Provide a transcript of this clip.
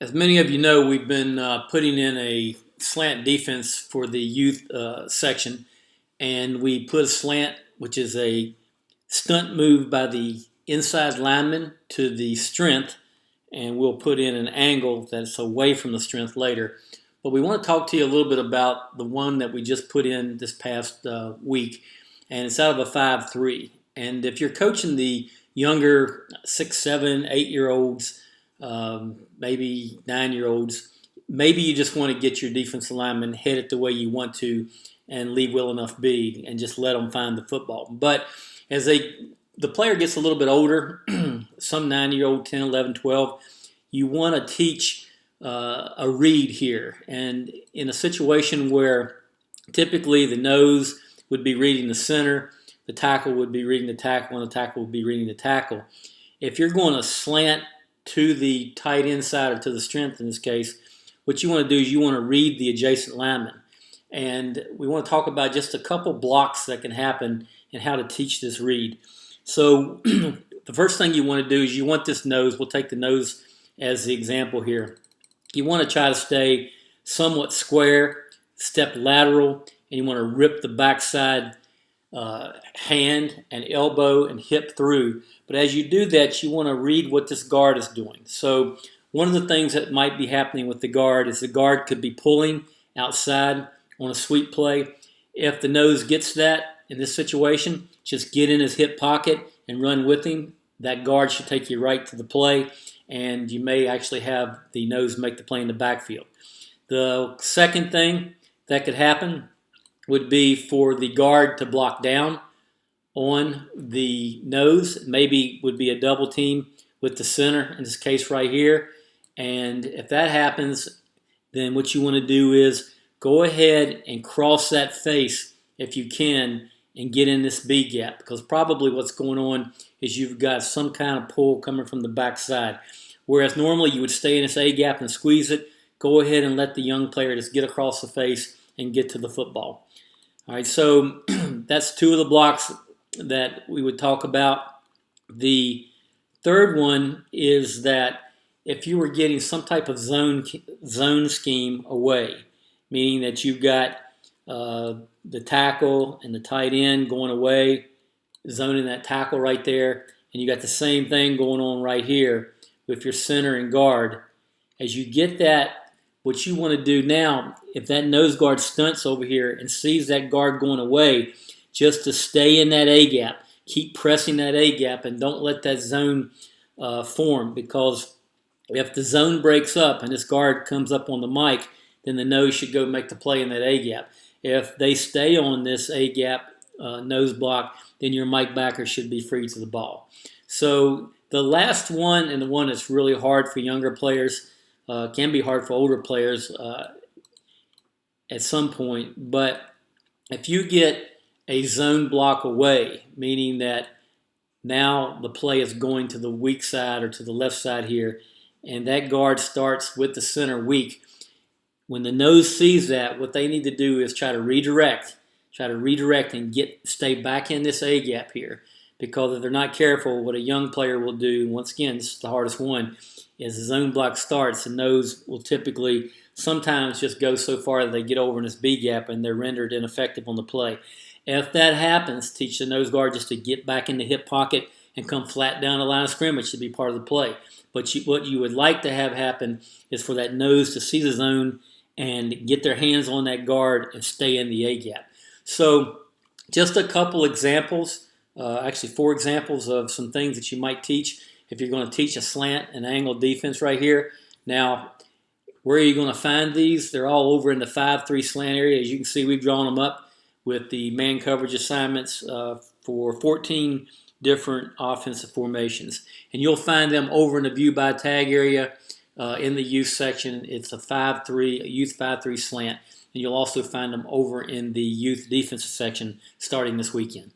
As many of you know, we've been putting in a slant defense for the youth section, and we put a slant, which is a stunt move by the inside lineman to the strength, and we'll put in an angle that's away from the strength later. But we want to talk to you a little bit about the one that we just put in this past week, and it's out of a 5-3. And if you're coaching the younger 6, 7, 8-year-olds, maybe 9-year-olds, maybe you just want to get your defensive lineman hit it the way you want to and leave well enough be and just let them find the football. But as the player gets a little bit older, some 9-year-old, 10, 11, 12, you want to teach a read here. And in a situation where typically the nose would be reading the center, the tackle would be reading the tackle, and the tackle would be reading the tackle. If you're going to slant to the tight end side or to the strength in this case, what you want to do is you want to read the adjacent lineman. And we want to talk about just a couple blocks that can happen and how to teach this read. So the first thing you want to do is you want this nose. We'll take the nose as the example here. You want to try to stay somewhat square, step lateral, and you want to rip the backside hand and elbow and hip through. But as you do that, you want to read what this guard is doing. So one of the things that might be happening with the guard is the guard could be pulling outside on a sweep play. If the nose gets that in this situation, just get in his hip pocket and run with him. That guard should take you right to the play, and you may actually have the nose make the play in the backfield. The second thing that could happen would be for the guard to block down on the nose. Maybe would be a double team with the center, in this case right here. And if that happens, then what you want to do is go ahead and cross that face if you can and get in this B gap, because probably what's going on is you've got some kind of pull coming from the backside. Whereas normally you would stay in this A gap and squeeze it, go ahead and let the young player just get across the face and get to the football. All right, so that's two of the blocks that we would talk about. The third one is that if you were getting some type of zone scheme away, meaning that you've got the tackle and the tight end going away, zoning that tackle right there, and you got the same thing going on right here with your center and guard. As you get that, what you want to do now, if that nose guard stunts over here and sees that guard going away, just to stay in that A gap. Keep pressing that A gap and don't let that zone form, because if the zone breaks up and this guard comes up on the mic, then the nose should go make the play in that A gap. If they stay on this A gap nose block, then your Mike backer should be free to the ball. So the last one, and the one that's really hard for younger players, can be hard for older players at some point, but if you get a zone block away, meaning that now the play is going to the weak side or to the left side here, and that guard starts with the center weak, when the nose sees that, what they need to do is try to redirect and stay back in this A gap here. Because if they're not careful, what a young player will do, once again, this is the hardest one, is the zone block starts, the nose will typically sometimes just go so far that they get over in this B gap and they're rendered ineffective on the play. If that happens, teach the nose guard just to get back in the hip pocket and come flat down the line of scrimmage to be part of the play. But what you would like to have happen is for that nose to see the zone and get their hands on that guard and stay in the A gap. So just a couple examples. Actually 4 examples of some things that you might teach if you're going to teach a slant and angle defense right here. Now, where are you going to find these? They're all over in the 5-3 slant area. As you can see, we've drawn them up with the man coverage assignments for 14 different offensive formations. And you'll find them over in the view by tag area in the youth section. It's a 5-3, a youth 5-3 slant. And you'll also find them over in the youth defensive section starting this weekend.